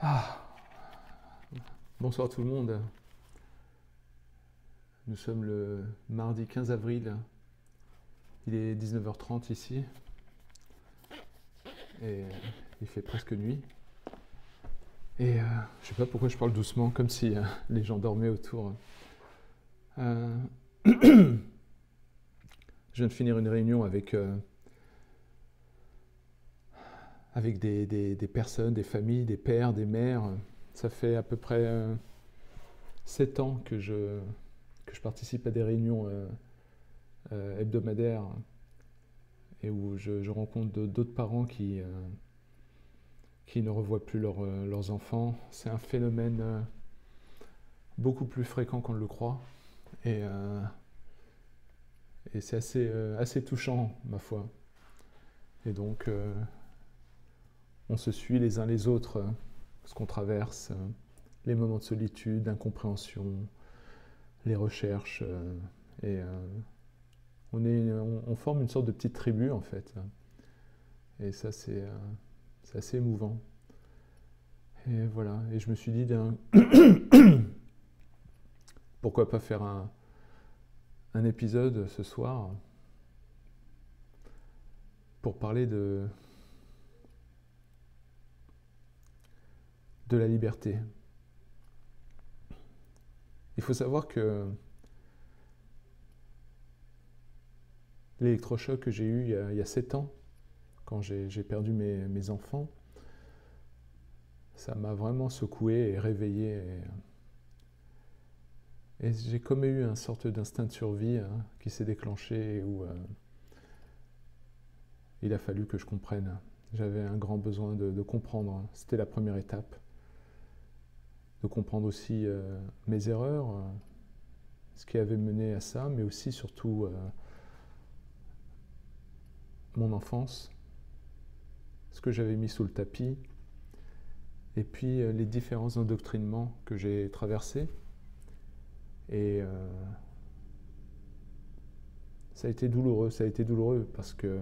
Ah, bonsoir tout le monde. Nous sommes le mardi 15 avril. Il est 19h30 ici. Et il fait presque nuit. Et je sais pas pourquoi je parle doucement, comme si les gens dormaient autour. Euh, je viens de finir une réunion avec des personnes, des familles, des pères, des mères. Ça fait à peu près 7 ans que je participe à des réunions hebdomadaires et où je rencontre d'autres parents qui ne revoient plus leurs enfants. C'est un phénomène beaucoup plus fréquent qu'on ne le croit et, euh, et c'est assez touchant, ma foi. Et donc, on se suit les uns les autres, ce qu'on traverse, les moments de solitude, d'incompréhension, les recherches, et on forme une sorte de petite tribu en fait. Et ça, c'est assez émouvant. Et voilà, et je me suis dit, pourquoi pas faire un épisode ce soir pour parler de la liberté. Il faut savoir que l'électrochoc que j'ai eu il y a 7 ans, quand j'ai perdu mes enfants, ça m'a vraiment secoué et réveillé. Et j'ai comme eu une sorte d'instinct de survie qui s'est déclenché et où il a fallu que je comprenne. J'avais un grand besoin de comprendre. C'était la première étape. De comprendre aussi mes erreurs, ce qui avait mené à ça, mais aussi surtout mon enfance, ce que j'avais mis sous le tapis, et puis les différents endoctrinements que j'ai traversés. Et ça a été douloureux parce que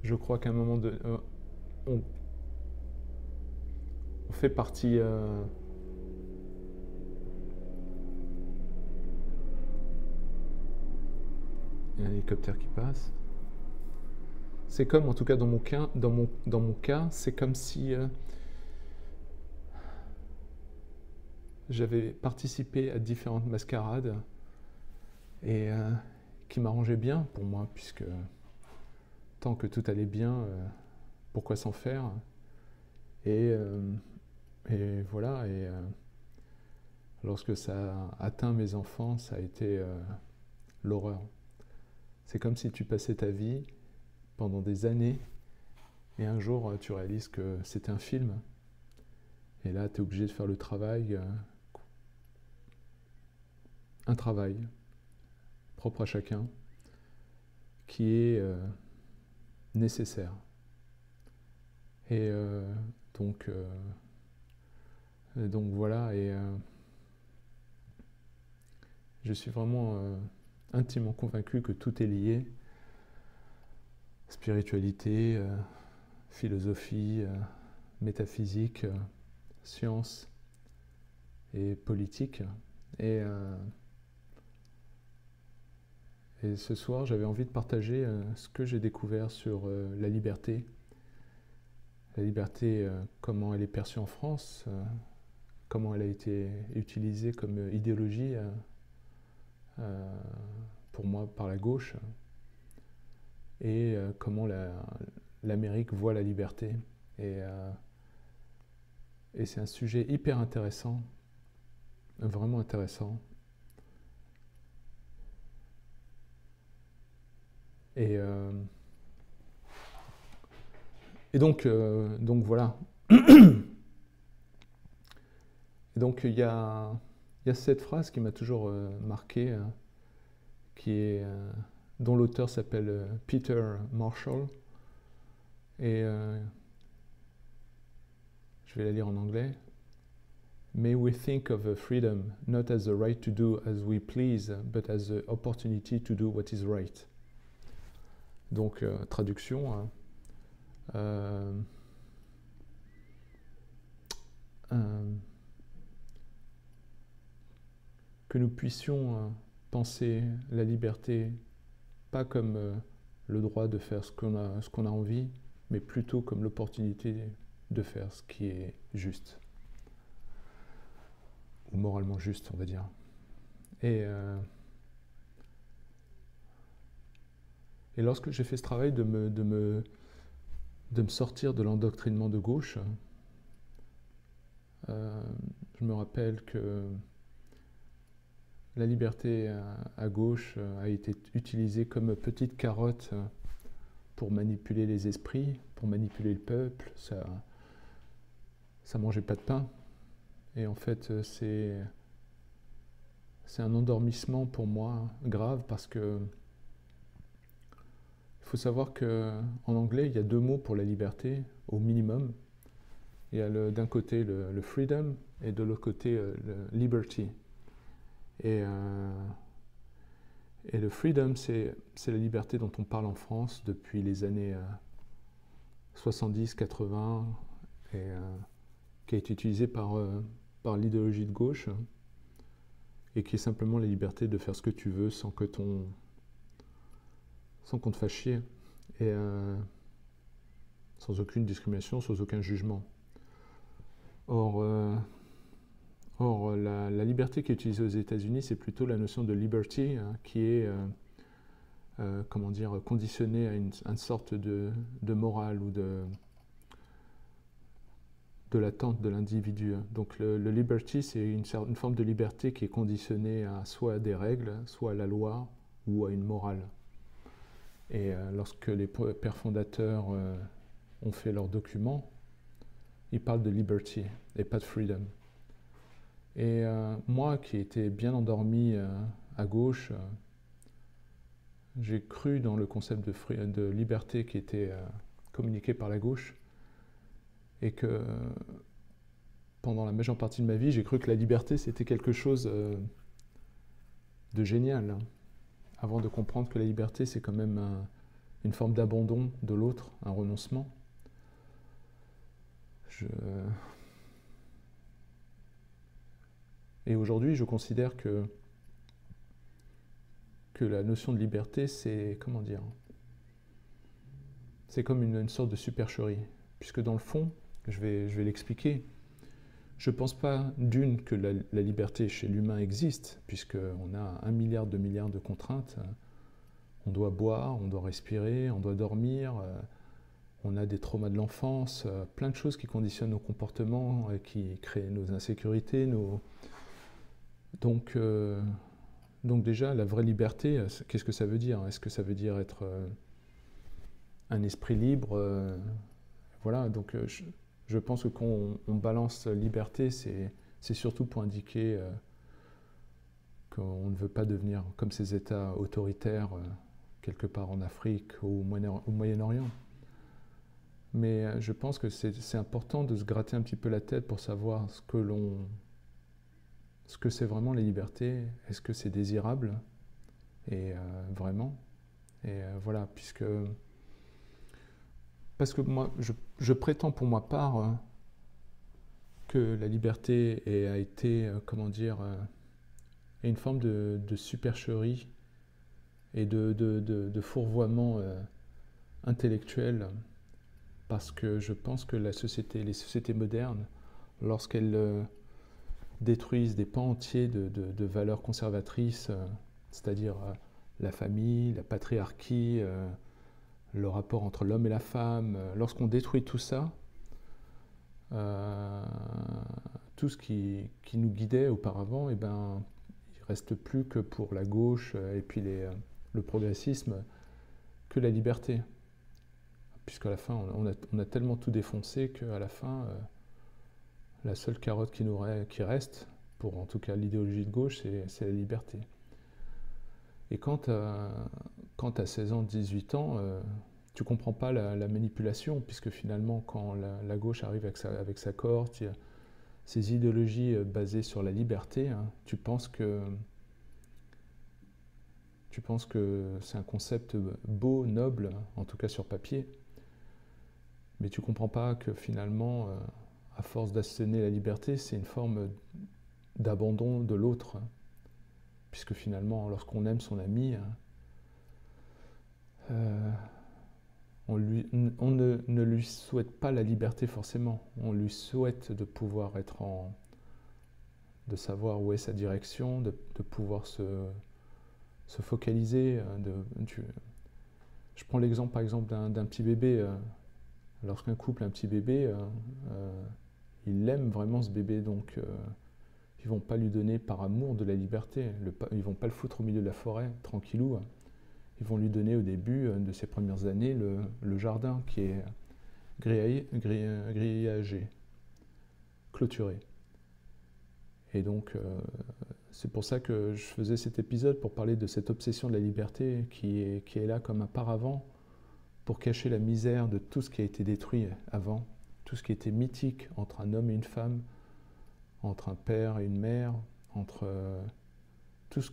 je crois qu'à un moment de... on fait partie... il y a un hélicoptère qui passe. C'est comme, en tout cas dans mon cas, c'est comme si j'avais participé à différentes mascarades et qui m'arrangeaient bien pour moi, puisque tant que tout allait bien, pourquoi s'en faire? Et voilà, et lorsque ça a atteint mes enfants, ça a été l'horreur. C'est comme si tu passais ta vie pendant des années et un jour tu réalises que c'était un film. Et là, tu es obligé de faire le travail, un travail propre à chacun, qui est nécessaire. Et donc voilà, et je suis vraiment intimement convaincu que tout est lié. Spiritualité, philosophie, métaphysique, science et politique. Et ce soir, j'avais envie de partager ce que j'ai découvert sur la liberté. La liberté, comment elle est perçue en France, comment elle a été utilisée comme idéologie pour moi par la gauche, et comment l'Amérique voit la liberté. Et c'est un sujet hyper intéressant, vraiment intéressant. Et donc voilà. Et donc il y a cette phrase qui m'a toujours marqué, dont l'auteur s'appelle Peter Marshall. Et je vais la lire en anglais. May we think of freedom not as the right to do as we please, but as the opportunity to do what is right. Donc, traduction, que nous puissions penser la liberté pas comme le droit de faire ce qu'on a envie, mais plutôt comme l'opportunité de faire ce qui est juste, ou moralement juste, on va dire. Et lorsque j'ai fait ce travail de me sortir de l'endoctrinement de gauche, je me rappelle que la liberté à gauche a été utilisée comme petite carotte pour manipuler les esprits, pour manipuler le peuple. Ça mangeait pas de pain. Et en fait, c'est un endormissement pour moi grave parce que il faut savoir qu'en anglais, il y a 2 mots pour la liberté au minimum. Il y a d'un côté le freedom et de l'autre côté le liberty. Et le freedom, c'est la liberté dont on parle en France depuis les années 70-80 et qui a été utilisée par l'idéologie de gauche et qui est simplement la liberté de faire ce que tu veux sans qu'on te fasse chier et sans aucune discrimination, sans aucun jugement. Or, la liberté qui est utilisée aux États-Unis, c'est plutôt la notion de liberty qui est comment dire, conditionnée à une sorte de morale ou de l'attente de l'individu. Donc le liberty, c'est une forme de liberté qui est conditionnée à soit à des règles, soit à la loi ou à une morale. Et lorsque les pères fondateurs ont fait leurs documents, ils parlent de liberty et pas de freedom. Et moi, qui étais bien endormi à gauche, j'ai cru dans le concept de liberté qui était communiqué par la gauche, et que pendant la majeure partie de ma vie, j'ai cru que la liberté, c'était quelque chose de génial, avant de comprendre que la liberté, c'est quand même une forme d'abandon de l'autre, un renoncement. Et aujourd'hui, je considère que la notion de liberté, c'est, comment dire, c'est comme une sorte de supercherie. Puisque dans le fond, je vais l'expliquer, je ne pense pas d'une que la liberté chez l'humain existe, puisqu'on a 1 milliard de contraintes. On doit boire, on doit respirer, on doit dormir, on a des traumas de l'enfance, plein de choses qui conditionnent nos comportements, qui créent nos insécurités, Donc déjà, la vraie liberté, qu'est-ce que ça veut dire? Est-ce que ça veut dire être un esprit libre? Voilà, donc je pense que quand on balance liberté, c'est surtout pour indiquer qu'on ne veut pas devenir comme ces États autoritaires quelque part en Afrique ou au Moyen-Orient. Mais je pense que c'est important de se gratter un petit peu la tête pour savoir ce que c'est vraiment la liberté. Est-ce que c'est désirable? Et vraiment. Et voilà, parce que moi, je prétends pour ma part que la liberté a été, comment dire, une forme de supercherie et de fourvoiement intellectuel, parce que je pense que les sociétés modernes, lorsqu'elles détruisent des pans entiers de valeurs conservatrices, c'est-à-dire la famille, la patriarchie, le rapport entre l'homme et la femme, lorsqu'on détruit tout ça, tout ce qui nous guidait auparavant, eh ben, il ne reste plus que pour la gauche et puis le progressisme que la liberté. Puisqu'à la fin, on a tellement tout défoncé qu'à la fin, la seule carotte qui reste, pour en tout cas l'idéologie de gauche, c'est la liberté. Et quand tu as 16 ans, 18 ans, tu ne comprends pas la manipulation, puisque finalement, quand la gauche arrive avec sa cohorte, ces idéologies basées sur la liberté, hein, tu penses que c'est un concept beau, noble, en tout cas sur papier, mais tu ne comprends pas que finalement, à force d'asséner la liberté, c'est une forme d'abandon de l'autre, puisque finalement, lorsqu'on aime son ami, on ne lui souhaite pas la liberté forcément, on lui souhaite de pouvoir de savoir où est sa direction, de pouvoir se focaliser. Je prends l'exemple par exemple d'un petit bébé. Lorsqu'un couple a un petit bébé, il aime vraiment ce bébé, donc ils ne vont pas lui donner par amour de la liberté. Ils ne vont pas le foutre au milieu de la forêt, tranquillou. Ils vont lui donner au début de ses premières années le jardin qui est grillagé, clôturé. Et donc, c'est pour ça que je faisais cet épisode, pour parler de cette obsession de la liberté qui est là comme un paravent pour cacher la misère de tout ce qui a été détruit avant, tout ce qui était mythique entre un homme et une femme, entre un père et une mère, entre tout ce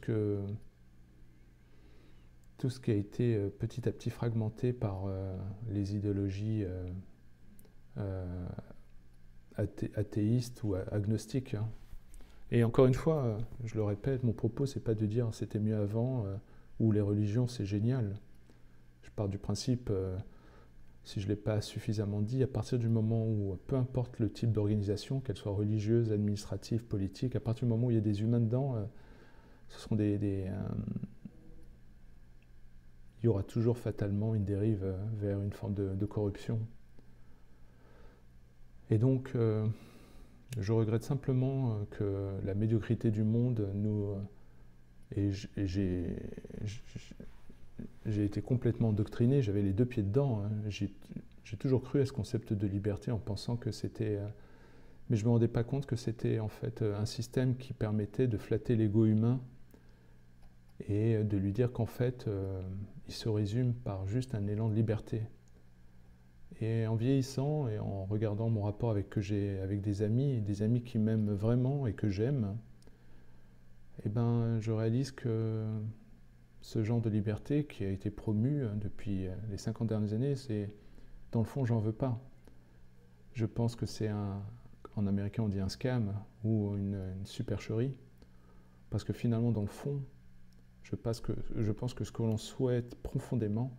qui a été petit à petit fragmenté par les idéologies athéistes ou agnostiques. Et encore une fois, je le répète, mon propos, c'est pas de dire c'était mieux avant ou les religions, c'est génial. Je pars du principe, si je ne l'ai pas suffisamment dit, à partir du moment où, peu importe le type d'organisation, qu'elle soit religieuse, administrative, politique, à partir du moment où il y a des humains dedans, ce seront il y aura toujours fatalement une dérive vers une forme de corruption. Et donc, je regrette simplement que la médiocrité du monde et j'ai été complètement endoctriné, j'avais les deux pieds dedans. J'ai toujours cru à ce concept de liberté en pensant que c'était... mais je ne me rendais pas compte que c'était en fait un système qui permettait de flatter l'ego humain et de lui dire qu'en fait, il se résume par juste un élan de liberté. Et en vieillissant et en regardant mon rapport avec des amis qui m'aiment vraiment et que j'aime, eh ben, je réalise que ce genre de liberté qui a été promu depuis les 50 dernières années, dans le fond, j'en veux pas. Je pense que c'est en américain on dit un scam ou une supercherie, parce que finalement, dans le fond, je pense que ce que l'on souhaite profondément,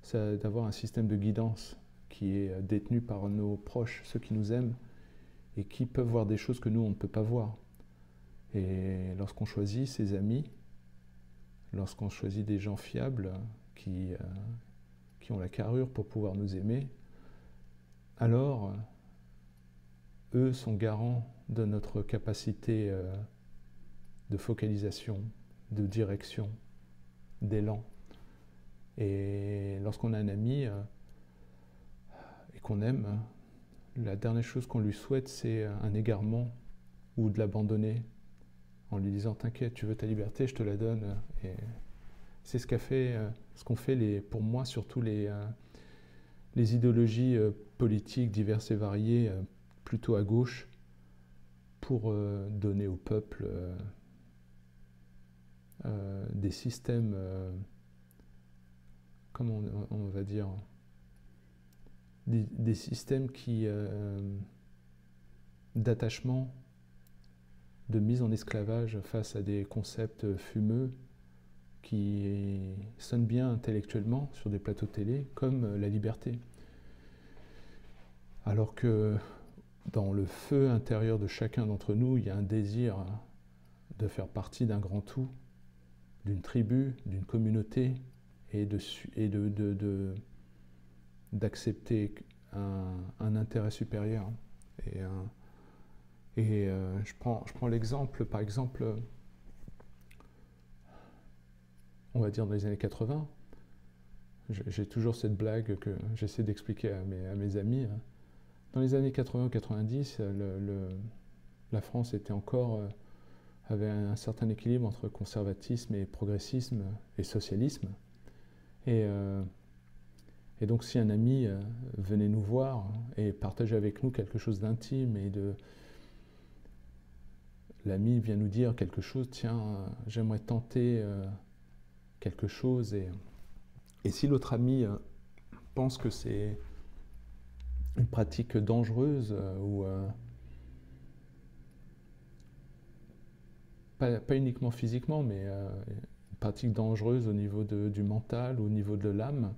c'est d'avoir un système de guidance qui est détenu par nos proches, ceux qui nous aiment, et qui peuvent voir des choses que nous, on ne peut pas voir. Et lorsqu'on choisit ses amis, lorsqu'on choisit des gens fiables qui ont la carrure pour pouvoir nous aimer, alors eux sont garants de notre capacité de focalisation, de direction, d'élan. Et lorsqu'on a un ami et qu'on aime, la dernière chose qu'on lui souhaite, c'est un égarement ou de l'abandonner en lui disant « T'inquiète, tu veux ta liberté, je te la donne ». Et c'est ce qu'ont fait pour moi surtout les idéologies politiques diverses et variées, plutôt à gauche, pour donner au peuple des systèmes, comment on va dire, des systèmes d'attachement, de mise en esclavage face à des concepts fumeux qui sonnent bien intellectuellement sur des plateaux télé, comme la liberté. Alors que dans le feu intérieur de chacun d'entre nous, il y a un désir de faire partie d'un grand tout, d'une tribu, d'une communauté, et d'accepter un intérêt supérieur. Je prends l'exemple, par exemple, on va dire dans les années 80, j'ai toujours cette blague que j'essaie d'expliquer à mes amis. Dans les années 80-90, la France avait un certain équilibre entre conservatisme et progressisme et socialisme. Et donc si un ami venait nous voir et partageait avec nous quelque chose d'intime l'ami vient nous dire quelque chose, tiens, j'aimerais tenter quelque chose, et si l'autre ami pense que c'est une pratique dangereuse ou pas uniquement physiquement, mais une pratique dangereuse au niveau du mental, au niveau de l'âme.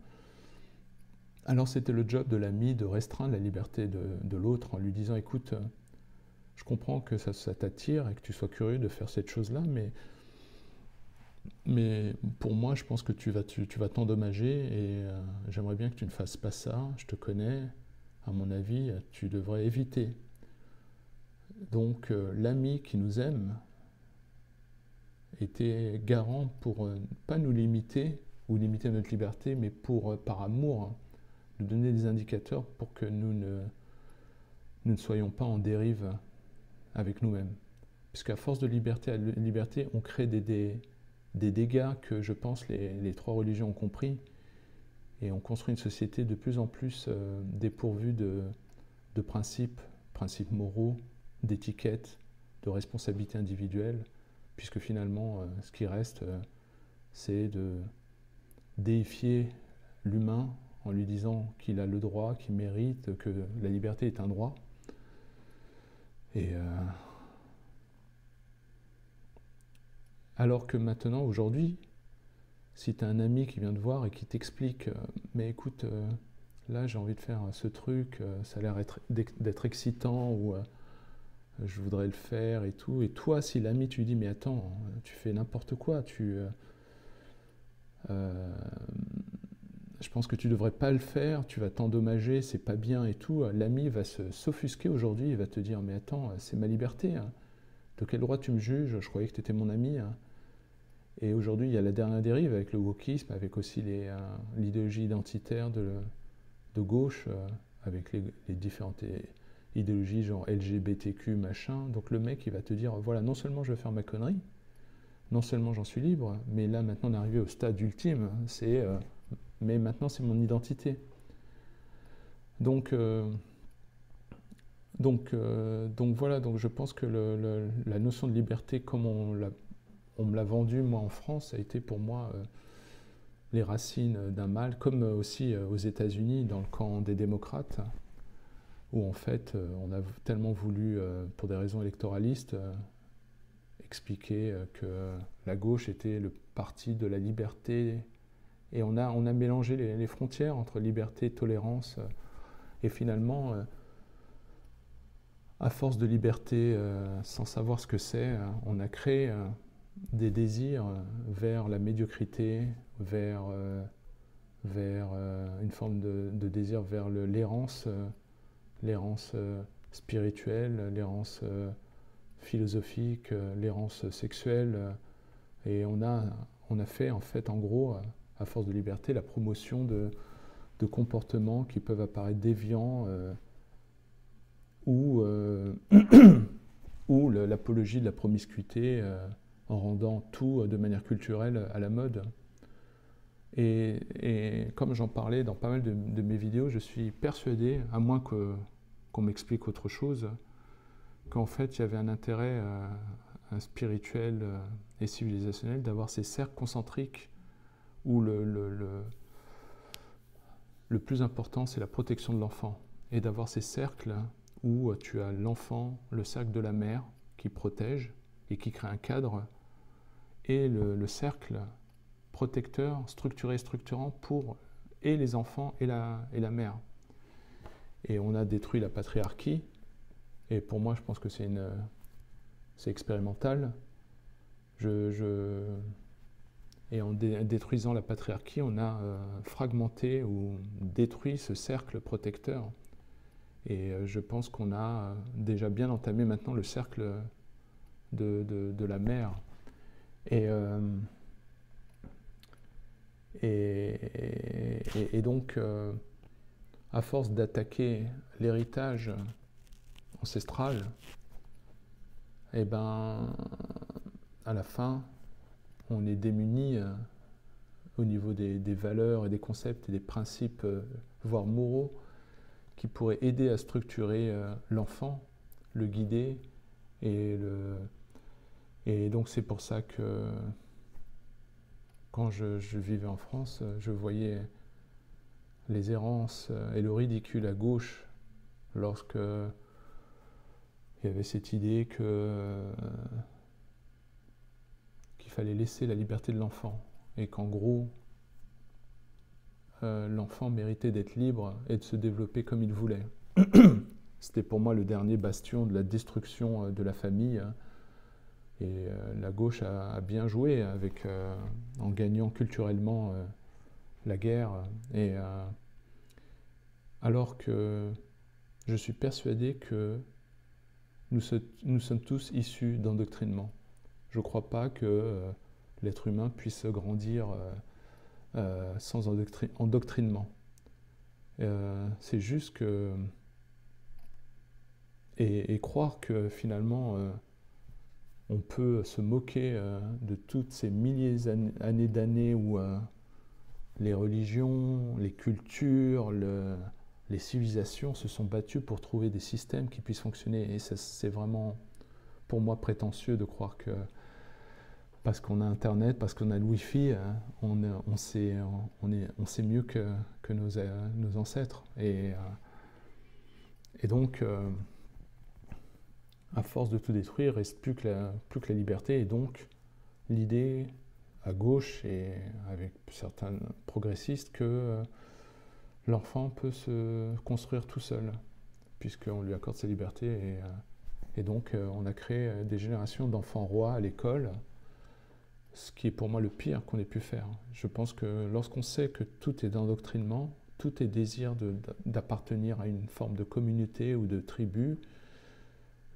Alors c'était le job de l'ami de restreindre la liberté de l'autre en lui disant écoute, je comprends que ça t'attire et que tu sois curieux de faire cette chose-là, mais pour moi je pense que tu vas t'endommager et j'aimerais bien que tu ne fasses pas ça, je te connais, à mon avis tu devrais éviter. Donc l'ami qui nous aime était garant pour pas nous limiter ou limiter notre liberté, mais pour par amour nous donner des indicateurs pour que nous ne soyons pas en dérive avec nous-mêmes. Puisqu'à force de liberté à liberté, on crée des dégâts que je pense les trois religions ont compris, et on construit une société de plus en plus dépourvue de principes moraux, d'étiquette, de responsabilité individuelle, puisque finalement, ce qui reste, c'est de déifier l'humain en lui disant qu'il a le droit, qu'il mérite, que la liberté est un droit. Et alors que maintenant, aujourd'hui, si tu as un ami qui vient te voir et qui t'explique mais écoute, là j'ai envie de faire ce truc, ça a l'air d'être excitant, ou je voudrais le faire et tout, et toi si l'ami tu lui dis mais attends, tu fais n'importe quoi, je pense que tu devrais pas le faire, tu vas t'endommager, c'est pas bien et tout, l'ami va s'offusquer aujourd'hui, il va te dire mais attends, c'est ma liberté, hein. De quel droit tu me juges, je croyais que tu étais mon ami, hein. Et aujourd'hui il y a la dernière dérive avec le wokisme, avec aussi l'idéologie identitaire de gauche, avec les différentes idéologies genre LGBTQ machin. Donc le mec il va te dire voilà, non seulement je vais faire ma connerie, non seulement j'en suis libre, mais là maintenant on est arrivé au stade ultime, c'est mais maintenant c'est mon identité. Donc voilà, donc je pense que la notion de liberté, comme on me l'a vendue moi en France, ça a été pour moi les racines d'un mal, comme aussi aux États-Unis dans le camp des démocrates, où en fait on a tellement voulu, pour des raisons électoralistes, expliquer que la gauche était le parti de la liberté, et on a mélangé les frontières entre liberté et tolérance, et finalement à force de liberté sans savoir ce que c'est, on a créé des désirs vers la médiocrité, vers une forme de désir vers l'errance, l'errance spirituelle, l'errance philosophique, l'errance sexuelle, et on a fait en fait en gros, à force de liberté, la promotion de comportements qui peuvent apparaître déviants, ou l'apologie de la promiscuité, en rendant tout de manière culturelle à la mode. Et comme j'en parlais dans pas mal de mes vidéos, je suis persuadé, à moins qu'on m'explique autre chose, qu'en fait il y avait un intérêt spirituel et civilisationnel d'avoir ces cercles concentriques où le plus important c'est la protection de l'enfant, et d'avoir ces cercles où tu as l'enfant, le cercle de la mère qui protège et qui crée un cadre, et le cercle protecteur, structuré et structurant pour et les enfants et la mère. Et on a détruit la patriarchie, et pour moi je pense que c'est expérimental. Et en détruisant la patriarchie, on a fragmenté ou détruit ce cercle protecteur. Et je pense qu'on a déjà bien entamé maintenant le cercle de la mère. Et donc, à force d'attaquer l'héritage ancestral, et ben, à la fin, on est démuni au niveau des valeurs et des concepts et des principes, voire moraux, qui pourraient aider à structurer l'enfant, le guider. Et donc c'est pour ça que quand je vivais en France, je voyais les errances et le ridicule à gauche lorsque il y avait cette idée qu'il fallait laisser la liberté de l'enfant et qu'en gros, l'enfant méritait d'être libre et de se développer comme il voulait. C'était pour moi le dernier bastion de la destruction de la famille. Et la gauche a bien joué en gagnant culturellement la guerre. Et alors que je suis persuadé que nous sommes tous issus d'endoctrinement. Je ne crois pas que l'être humain puisse grandir sans endoctrinement. C'est juste que... Et croire que finalement, on peut se moquer de toutes ces milliers d'années où les religions, les cultures, les civilisations se sont battues pour trouver des systèmes qui puissent fonctionner. Et c'est vraiment, pour moi, prétentieux de croire que parce qu'on a Internet, parce qu'on a le Wi-Fi, on sait mieux que nos ancêtres. Et donc, à force de tout détruire, il ne reste plus que la liberté. Et donc, l'idée à gauche et avec certains progressistes que l'enfant peut se construire tout seul, puisqu'on lui accorde sa liberté. Et donc, on a créé des générations d'enfants rois à l'école, ce qui est pour moi le pire qu'on ait pu faire. Je pense que lorsqu'on sait que tout est d'endoctrinement, tout est désir d'appartenir à une forme de communauté ou de tribu,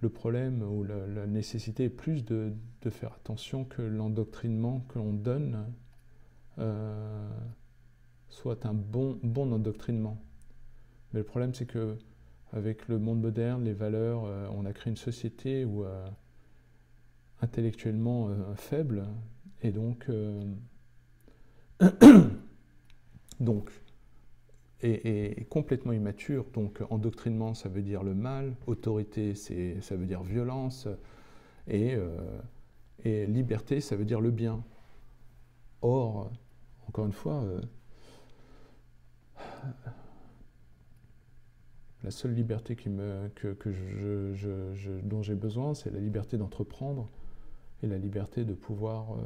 le problème ou la nécessité est plus de faire attention que l'endoctrinement que l'on donne soit un bon endoctrinement. Mais le problème, c'est que avec le monde moderne, les valeurs, on a créé une société où intellectuellement faible, et donc et complètement immature. Donc endoctrinement, ça veut dire le mal, autorité, ça veut dire violence, et liberté, ça veut dire le bien. Or, encore une fois, la seule liberté dont j'ai besoin, c'est la liberté d'entreprendre et la liberté de pouvoir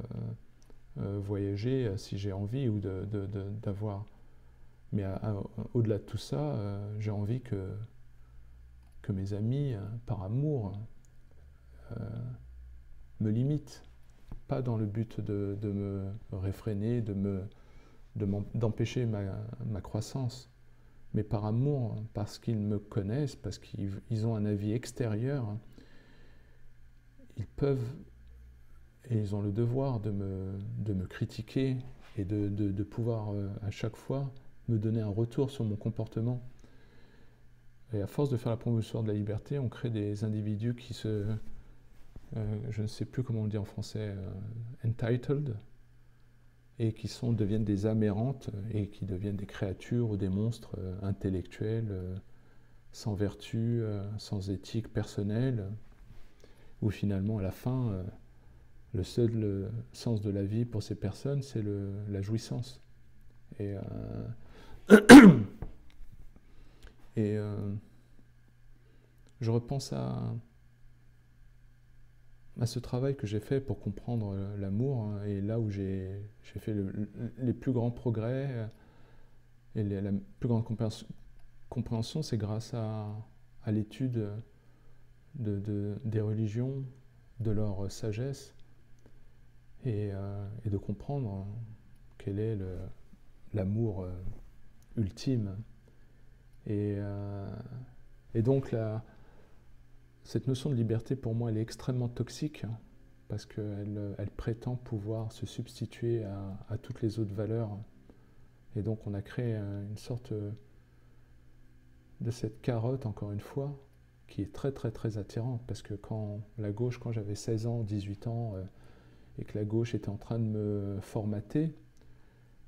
voyager si j'ai envie ou d'avoir. Mais au-delà de tout ça, j'ai envie que mes amis, par amour, me limitent. Pas dans le but de me réfréner, d'empêcher ma croissance, mais par amour, parce qu'ils me connaissent, parce qu'ils ont un avis extérieur. Ils peuvent, et ils ont le devoir de me critiquer et de pouvoir à chaque fois me donner un retour sur mon comportement. Et à force de faire la promotion de la liberté, on crée des individus qui je ne sais plus comment on le dit en français, entitled, et qui deviennent des âmes errantes et qui deviennent des créatures ou des monstres intellectuels, sans vertu, sans éthique personnelle, où finalement à la fin, le seul sens de la vie pour ces personnes, c'est la jouissance. Et je repense à ce travail que j'ai fait pour comprendre l'amour, hein, et là où j'ai fait les plus grands progrès et la plus grande compréhension, c'est grâce à l'étude des religions, de leur sagesse, et de comprendre quel est l'amour ultime. Et donc cette notion de liberté, pour moi, elle est extrêmement toxique, parce qu'elle prétend pouvoir se substituer à toutes les autres valeurs. Et donc on a créé une sorte de cette carotte, encore une fois, qui est très très très attirante, parce que quand j'avais 16 ans, 18 ans, et que la gauche était en train de me formater,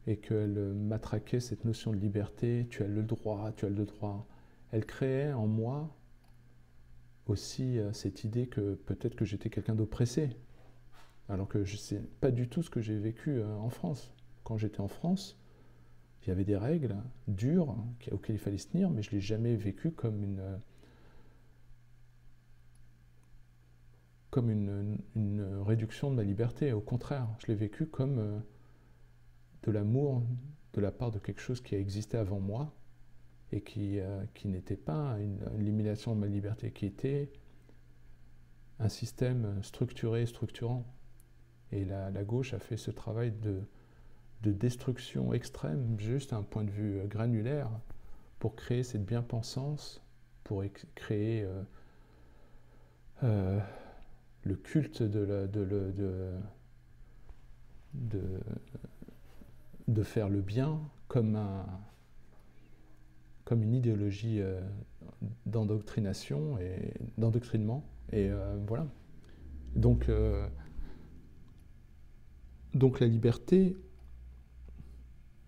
et qu'elle matraquait cette notion de liberté, tu as le droit, elle créait en moi aussi cette idée que peut-être que j'étais quelqu'un d'oppressé, alors que je sais pas du tout ce que j'ai vécu en France. Quand j'étais en France, il y avait des règles dures auxquelles il fallait se tenir, mais je ne l'ai jamais vécu comme comme une réduction de ma liberté. Au contraire, je l'ai vécu comme de l'amour de la part de quelque chose qui a existé avant moi et qui n'était pas une limitation de ma liberté, qui était un système structuré, structurant. Et la gauche a fait ce travail de destruction extrême, juste à un point de vue granulaire, pour créer cette bien-pensance, pour créer le culte de faire le bien comme une idéologie d'endoctrination et d'endoctrinement. Et voilà. Donc la liberté,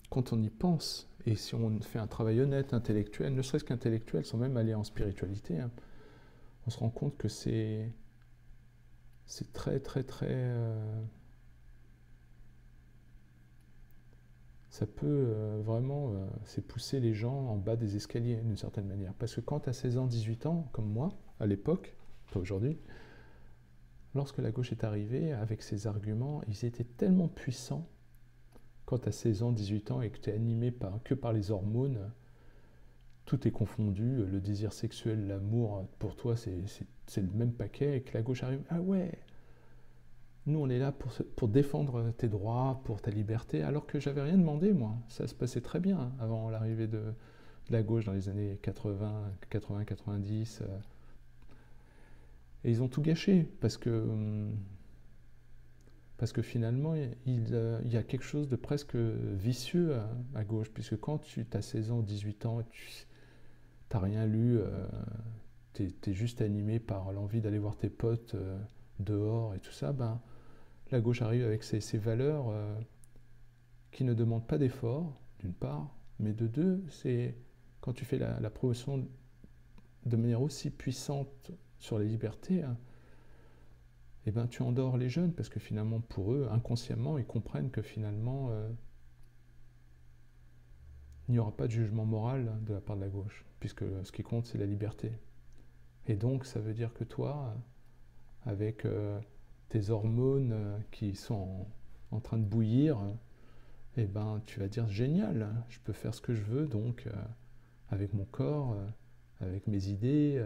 quand on y pense, et si on fait un travail honnête, intellectuel, ne serait-ce qu'intellectuel, sans même aller en spiritualité, hein, on se rend compte que c'est très, très, très... ça peut vraiment c'est pousser les gens en bas des escaliers, d'une certaine manière. Parce que quand tu as 16 ans, 18 ans, comme moi, à l'époque, pas aujourd'hui, lorsque la gauche est arrivée, avec ses arguments, ils étaient tellement puissants. Quand tu as 16 ans, 18 ans et que tu es animé que par les hormones, tout est confondu, le désir sexuel, l'amour, pour toi, c'est le même paquet, et que la gauche arrive, ah ouais, nous on est là pour défendre tes droits, pour ta liberté, alors que j'avais rien demandé, moi. Ça se passait très bien avant l'arrivée de la gauche dans les années 80, 90. Et ils ont tout gâché, parce que finalement, il y a quelque chose de presque vicieux à gauche, puisque quand tu as 16 ans, 18 ans, tu n'as rien lu, tu es juste animé par l'envie d'aller voir tes potes dehors et tout ça, ben, la gauche arrive avec ses valeurs qui ne demandent pas d'effort, d'une part, mais de deux, c'est quand tu fais la promotion de manière aussi puissante sur les libertés, hein, eh ben, tu endors les jeunes, parce que finalement, pour eux, inconsciemment, ils comprennent que finalement, il n'y aura pas de jugement moral de la part de la gauche, puisque ce qui compte, c'est la liberté. Et donc, ça veut dire que toi, avec tes hormones qui sont en train de bouillir, eh ben, tu vas dire, génial, je peux faire ce que je veux, donc, avec mon corps, avec mes idées,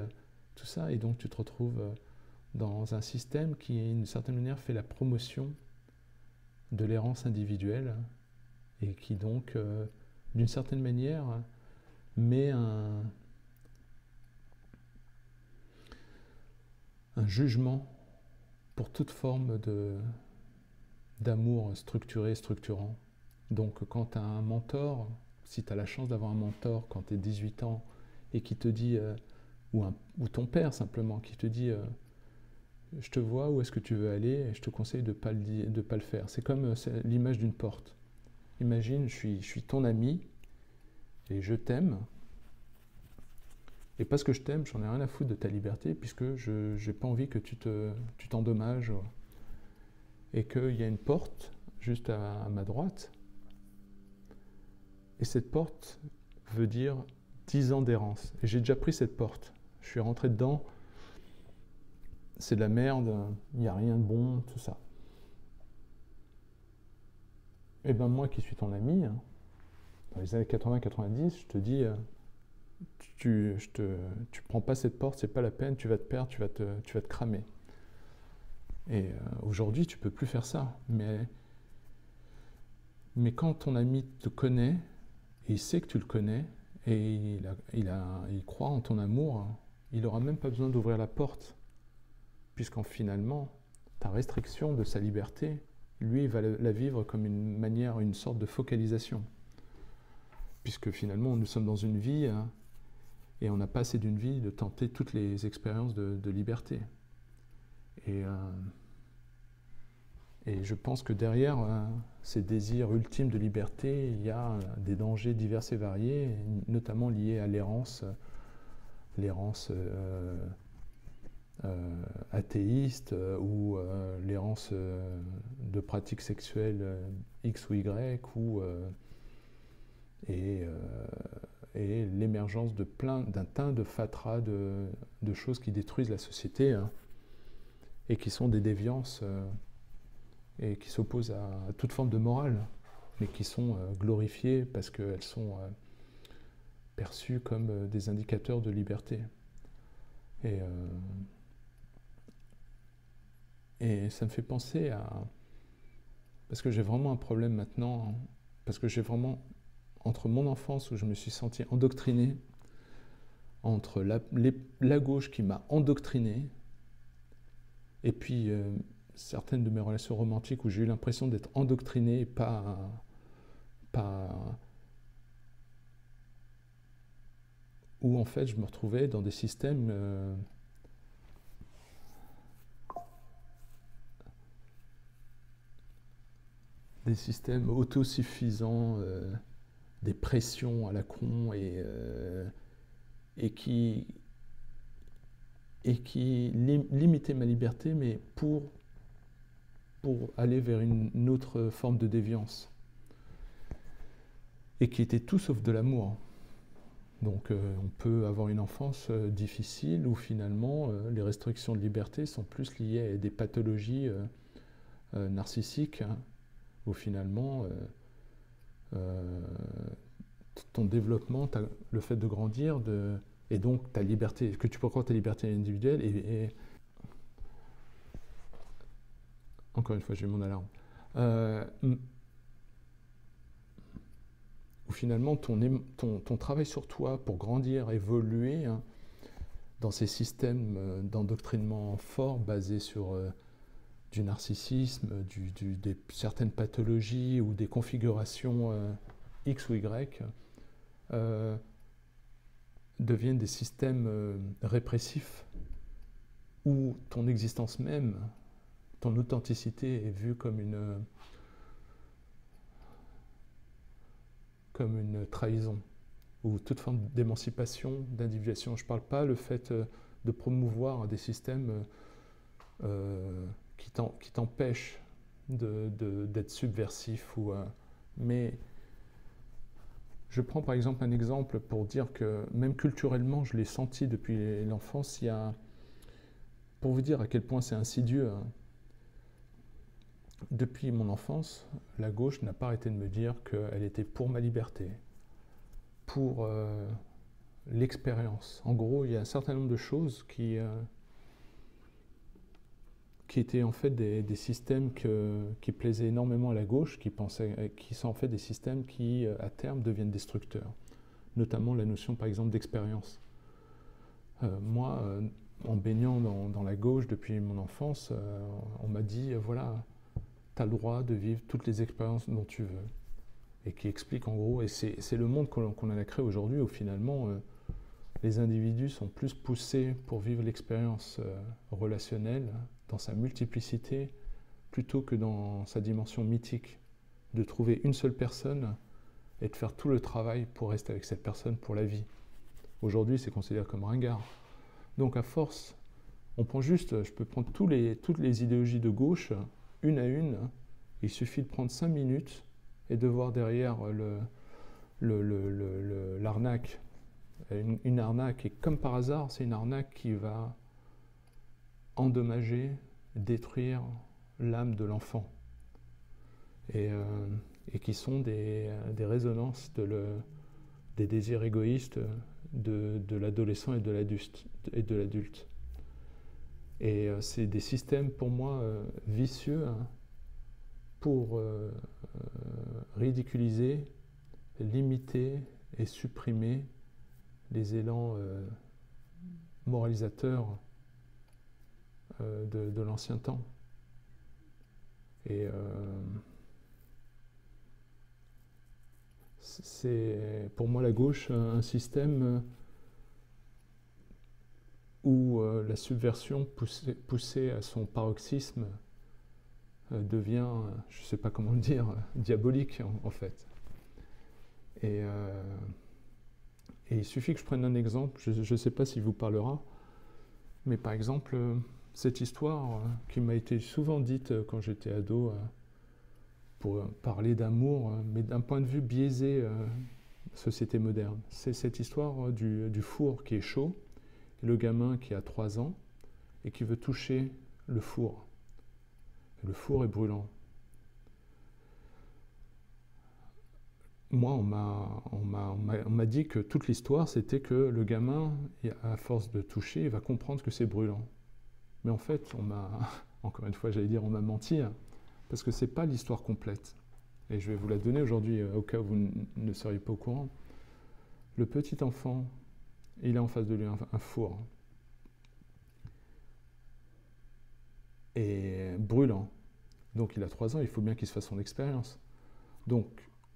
tout ça. Et donc, tu te retrouves dans un système qui, d'une certaine manière, fait la promotion de l'errance individuelle et qui donc, d'une certaine manière, met un jugement pour toute forme d'amour structuré, structurant. Donc quand tu as un mentor, si tu as la chance d'avoir un mentor quand tu es 18 ans et qui te dit, ou ton père simplement, qui te dit je te vois, où est-ce que tu veux aller, et je te conseille de ne pas le faire. C'est comme l'image d'une porte. Imagine, je suis ton ami et je t'aime. Et parce que je t'aime, j'en ai rien à foutre de ta liberté, puisque je n'ai pas envie que tu t'endommages. Et qu'il y a une porte juste à ma droite. Et cette porte veut dire 10 ans d'errance. Et j'ai déjà pris cette porte. Je suis rentré dedans. C'est de la merde, il n'y a rien de bon, tout ça. Et ben moi qui suis ton ami, dans les années 80-90, je te dis, tu prends pas cette porte, c'est pas la peine, tu vas te perdre, tu vas te cramer. Et aujourd'hui, tu peux plus faire ça. Mais quand ton ami te connaît, et il sait que tu le connais, et il croit en ton amour, il n'aura même pas besoin d'ouvrir la porte. Puisqu'en finalement, ta restriction de sa liberté, lui, il va la vivre comme une sorte de focalisation. Puisque finalement, nous sommes dans une vie, hein, et on n'a pas assez d'une vie de tenter toutes les expériences de liberté. Et je pense que derrière ces désirs ultimes de liberté, il y a des dangers divers et variés, notamment liés à l'errance athéiste ou l'errance de pratiques sexuelles X ou Y, et l'émergence d'un tas de fatras de choses qui détruisent la société, hein, et qui sont des déviances et qui s'opposent à toute forme de morale, mais qui sont glorifiées parce qu'elles sont perçues comme des indicateurs de liberté. Et ça me fait penser à... Parce que j'ai vraiment un problème maintenant, parce que j'ai vraiment, entre mon enfance où je me suis senti endoctriné, entre la gauche qui m'a endoctriné, et puis certaines de mes relations romantiques où j'ai eu l'impression d'être endoctriné, où en fait je me retrouvais dans des systèmes autosuffisants, des pressions à la con et qui limitaient ma liberté, mais pour aller vers une autre forme de déviance. Et qui était tout sauf de l'amour. Donc on peut avoir une enfance difficile où finalement les restrictions de liberté sont plus liées à des pathologies narcissiques, hein, où finalement ton développement, le fait de grandir, et donc ta liberté, que tu peux croire ta liberté individuelle, et encore une fois j'ai eu mon alarme, où finalement ton travail sur toi pour grandir, évoluer, hein, dans ces systèmes d'endoctrinement forts basés sur du narcissisme, certaines pathologies ou des configurations X ou Y, deviennent des systèmes répressifs où ton existence même, ton authenticité est vue comme une trahison, ou toute forme d'émancipation, d'individuation. Je ne parle pas le fait de promouvoir des systèmes qui t'empêchent d'être subversif, mais je prends par exemple un exemple pour dire que même culturellement, je l'ai senti depuis l'enfance, pour vous dire à quel point c'est insidieux, hein. Depuis mon enfance, la gauche n'a pas arrêté de me dire qu'elle était pour ma liberté, pour l'expérience. En gros, il y a un certain nombre de choses qui étaient en fait des systèmes qui plaisaient énormément à la gauche, qui sont en fait des systèmes qui, à terme, deviennent destructeurs. Notamment la notion, par exemple, d'expérience. Moi, en baignant dans la gauche depuis mon enfance, on m'a dit, voilà, tu as le droit de vivre toutes les expériences dont tu veux. Et qui explique en gros, et c'est le monde qu'on a créé aujourd'hui, où finalement les individus sont plus poussés pour vivre l'expérience relationnelle dans sa multiplicité, plutôt que dans sa dimension mythique, de trouver une seule personne et de faire tout le travail pour rester avec cette personne pour la vie. Aujourd'hui, c'est considéré comme ringard. Donc à force, on prend juste, je peux prendre toutes les idéologies de gauche, une à une, il suffit de prendre 5 minutes et de voir derrière l'arnaque, une arnaque, et comme par hasard, c'est une arnaque qui va endommager, détruire l'âme de l'enfant, et qui sont des résonances des désirs égoïstes de l'adolescent et de l'adulte. Et c'est des systèmes pour moi vicieux, hein, pour ridiculiser, limiter et supprimer les élans moralisateurs de l'ancien temps. Et c'est pour moi la gauche un système où la subversion poussée à son paroxysme devient, je ne sais pas comment le dire, diabolique en fait. Et il suffit que je prenne un exemple, je ne sais pas s'il vous parlera, mais par exemple, cette histoire qui m'a été souvent dite quand j'étais ado, pour parler d'amour, mais d'un point de vue biaisé, société moderne. C'est cette histoire du four qui est chaud, et le gamin qui a 3 ans, et qui veut toucher le four. Le four est brûlant. Moi, on m'a dit que toute l'histoire, c'était que le gamin, à force de toucher, il va comprendre que c'est brûlant. Mais en fait, encore une fois, j'allais dire, on m'a menti, hein, parce que ce n'est pas l'histoire complète. Et je vais vous la donner aujourd'hui, au cas où vous ne seriez pas au courant. Le petit enfant, il a en face de lui un four. Et brûlant. Donc il a 3 ans, il faut bien qu'il se fasse son expérience. Donc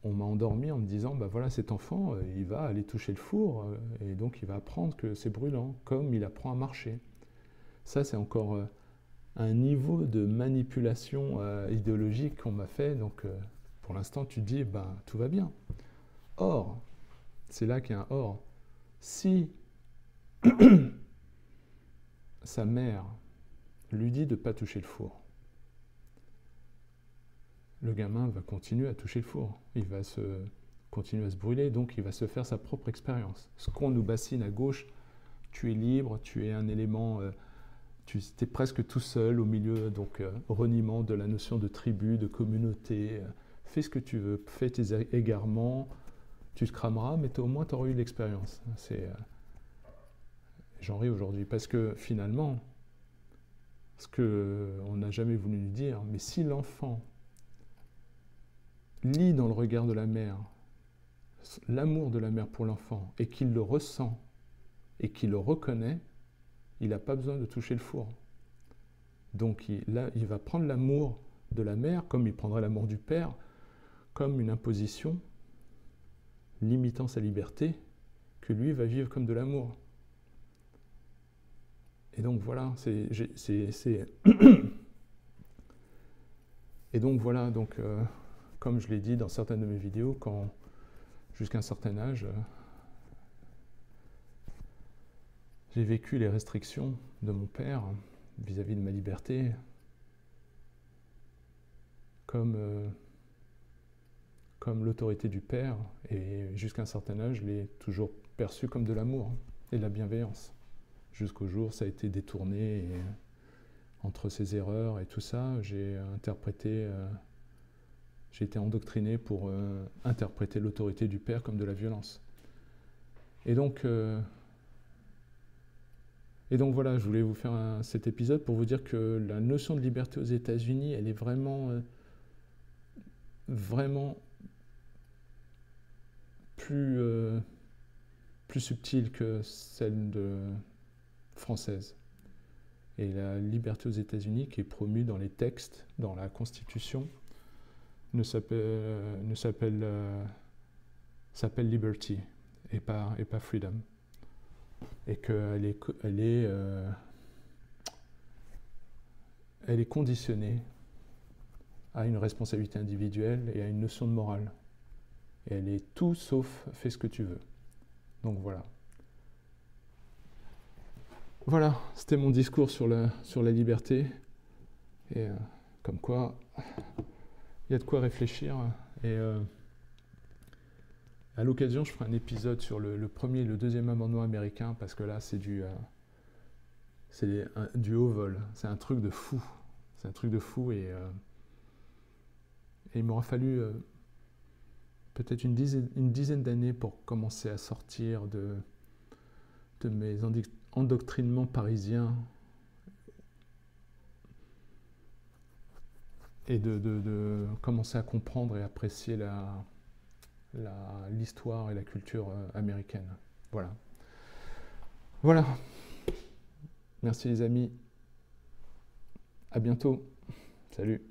on m'a endormi en me disant, bah voilà, cet enfant, il va aller toucher le four, et donc il va apprendre que c'est brûlant, comme il apprend à marcher. Ça, c'est encore un niveau de manipulation idéologique qu'on m'a fait, donc pour l'instant, tu te dis, ben, tout va bien. Or, c'est là qu'il y a un or. Si sa mère lui dit de ne pas toucher le four, le gamin va continuer à toucher le four. Il va continuer à se brûler, donc il va se faire sa propre expérience. Ce qu'on nous bassine à gauche, tu es libre, tu es un élément, tu es presque tout seul au milieu, donc reniement de la notion de tribu, de communauté. Fais ce que tu veux, fais tes égarements, tu te crameras, mais au moins tu auras eu l'expérience. J'en ris aujourd'hui, parce que finalement, ce qu'on n'a jamais voulu lui dire, mais si l'enfant lit dans le regard de la mère l'amour de la mère pour l'enfant, et qu'il le ressent, et qu'il le reconnaît, il n'a pas besoin de toucher le four. Donc là, il va prendre l'amour de la mère, comme il prendrait l'amour du père, comme une imposition, limitant sa liberté, que lui va vivre comme de l'amour. Et donc voilà, Et donc voilà, donc, comme je l'ai dit dans certaines de mes vidéos, jusqu'à un certain âge, j'ai vécu les restrictions de mon père vis-à-vis de ma liberté comme l'autorité du père, et jusqu'à un certain âge, je l'ai toujours perçu comme de l'amour et de la bienveillance. Jusqu'au jour où ça a été détourné, et entre ces erreurs et tout ça, j'ai été endoctriné pour interpréter l'autorité du père comme de la violence. Et donc voilà, je voulais vous faire cet épisode pour vous dire que la notion de liberté aux États-Unis, elle est vraiment plus subtile que celle française. Et la liberté aux États-Unis, qui est promue dans les textes, dans la Constitution, s'appelle liberty et pas freedom. Et qu'elle est conditionnée à une responsabilité individuelle et à une notion de morale. Et elle est tout sauf fais ce que tu veux. Donc voilà. Voilà, c'était mon discours sur la liberté. Et comme quoi, il y a de quoi réfléchir. Et à l'occasion, je ferai un épisode sur le premier et le deuxième amendement américain, parce que là, c'est du haut vol. C'est un truc de fou. C'est un truc de fou, et il m'aura fallu peut-être une dizaine d'années pour commencer à sortir de mes endoctrinements parisiens et de commencer à comprendre et apprécier l'histoire et la culture américaine. Voilà. Voilà. Merci les amis. À bientôt. Salut.